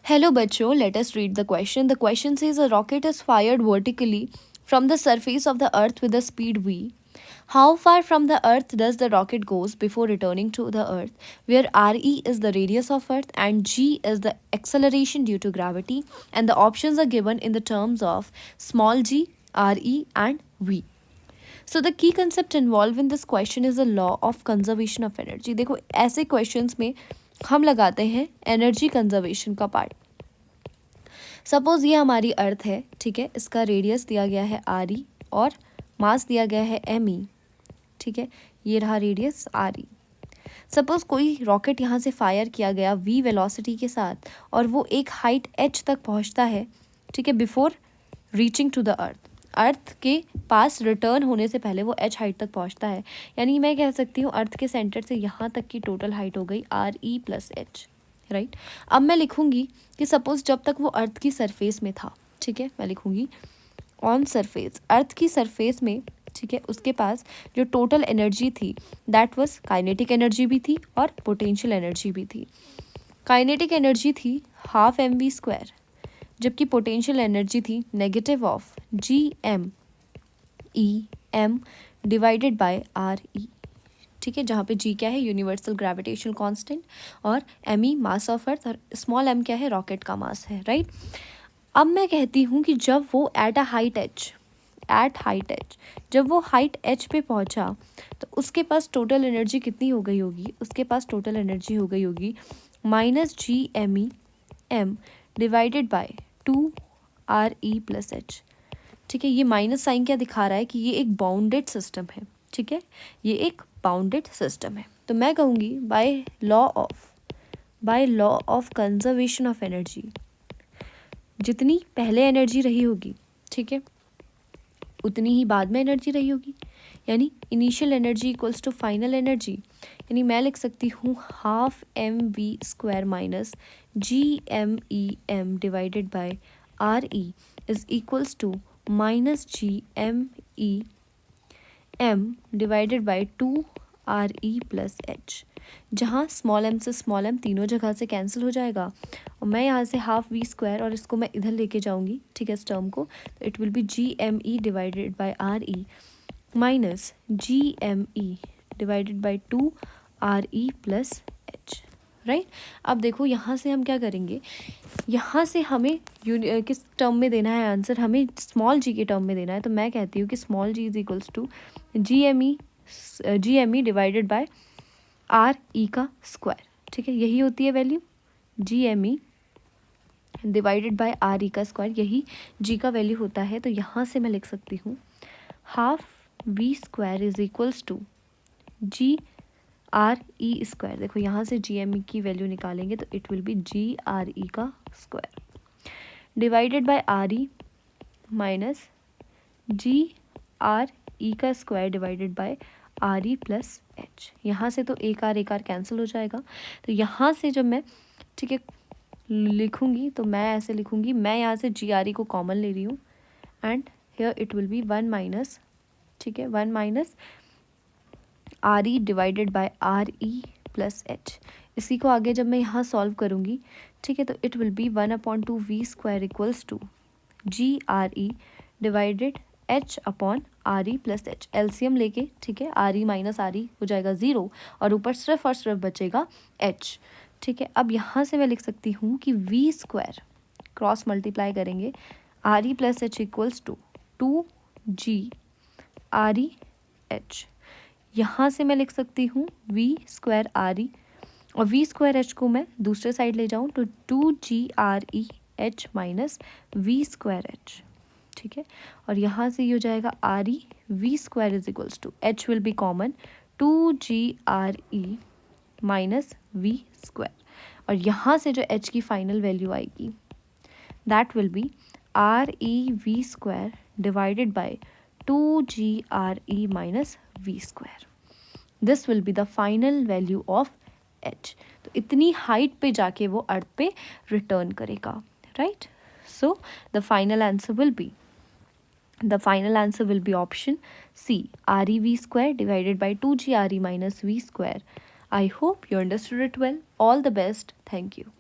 Hello बच्चों, let us read the question. The question says a rocket is fired vertically from the surface of the earth with a speed v. How far from the earth does the rocket goes before returning to the earth, where re is the radius of earth and g is the acceleration due to gravity, and the options are given in the terms of small g, re and v. So the key concept involved in this question is the law of conservation of energy. देखो ऐसे questions में हम लगाते हैं energy conservation का part. Suppose ये हमारी अर्थ है, ठीक है, इसका रेडियस दिया गया है आर ई और मास दिया गया है एम ई, ठीक है, ये रहा रेडियस आर ई. सपोज कोई रॉकेट यहाँ से फायर किया गया वी वेलोसिटी के साथ और वो एक हाइट एच तक पहुँचता है, ठीक है, before reaching to the earth के पास रिटर्न होने से पहले वो एच हाइट तक पहुँचता है. यानी मैं कह सकती हूँ अर्थ के सेंटर से यहाँ तक की टोटल हाइट हो गई are E plus H, right. अब मैं लिखूंगी कि सपोज जब तक वो अर्थ की सरफेस में था, ठीक है, मैं लिखूंगी ऑन सरफेस, अर्थ की सरफेस में, ठीक है, उसके पास जो टोटल एनर्जी थी दैट वाज काइनेटिक एनर्जी भी थी और पोटेंशियल एनर्जी भी थी. काइनेटिक एनर्जी थी हाफ एम वी स्क्वायर, जबकि पोटेंशियल एनर्जी थी negative of G M E M divided by R E, ठीक है, जहाँ पे जी क्या है यूनिवर्सल ग्रेविटेशनल कांस्टेंट और M E mass of earth और स्मॉल एम क्या है रॉकेट का मास है, राइट. अब मैं कहती हूँ कि जब वो एट हाइट एच जब वो हाइट एच पे पहुँचा तो उसके पास टोटल एनर्जी कितनी हो गई होगी, उसके पास टोटल एनर्जी हो गई होगी minus G M E M divided by 2 R E plus H, ठीक है. ये माइनस साइन क्या दिखा रहा है कि ये एक बाउंडेड सिस्टम है, ठीक है, ये एक बाउंडेड सिस्टम है. तो मैं कहूँगी by law of conservation of energy, जितनी पहले एनर्जी रही होगी, ठीक है, उतनी ही बाद में एनर्जी रही होगी. यानी initial energy equals to final energy. यानी मैं लिख सकती हूँ half M V square minus G M E M divided by R E is equals to minus G M E M divided by 2 R E plus H, जहाँ small M से small M तीनों जगह से cancel हो जाएगा और मैं यहाँ से हाफ वी स्क्वायर और इसको मैं इधर लेके जाऊँगी, ठीक है, इस टर्म को, तो it will be G M E divided by R E minus G M E divided by 2 R E plus H, right. अब देखो यहाँ से हम क्या करेंगे, यहाँ से हमें किस टर्म में देना है आंसर, हमें स्मॉल जी के टर्म में देना है. तो मैं कहती हूँ कि small G is equals to G M E divided by R E का स्क्वायर, ठीक है, यही होती है value G M E divided by R E का स्क्वायर, यही जी का वैल्यू होता है. तो यहाँ से मैं लिख सकती हूँ half V square is equals to G R E square. देखो यहाँ से जी एम ई की वैल्यू निकालेंगे तो it will be G R E का square divided by R E minus G R E का square divided by R E plus H. यहाँ से तो एक आर कैंसिल हो जाएगा. तो यहाँ से जब मैं, ठीक है, लिखूँगी तो मैं ऐसे लिखूँगी, मैं यहाँ से जी आर ई को कॉमन ले रही हूँ and here it will B 1 minus, ठीक है, 1 minus R E divided by R E plus H. इसी को आगे जब मैं यहाँ सॉल्व करूँगी, ठीक है, तो it will be 1/2 V square equals to G R E divided H upon R E plus H. LCM लेके, ठीक है, R E minus R E हो जाएगा 0 और ऊपर सिर्फ और सिर्फ बचेगा एच, ठीक है. अब यहाँ से मैं लिख सकती हूँ कि वी स्क्वायर क्रॉस मल्टीप्लाई करेंगे R E plus H equals to 2 G R E H. यहाँ से मैं लिख सकती हूँ वी स्क्वायर आर ई और वी स्क्वायर एच को मैं दूसरे साइड ले जाऊँ तो 2 G R E H minus V square H, ठीक है. और यहाँ से ये हो जाएगा R E V square is equals to H will be common 2 G R E minus V square. और यहाँ से जो एच की फाइनल वैल्यू आएगी that will be R E V square divided by 2 G R E minus V square. This will be the final value of H. तो इतनी height पे जाके वो अर्थ पे रिटर्न करेगा, right. So the final answer will be option C, R E V square divided by 2 G R E minus V square. I hope you understood it well. All the best. Thank you.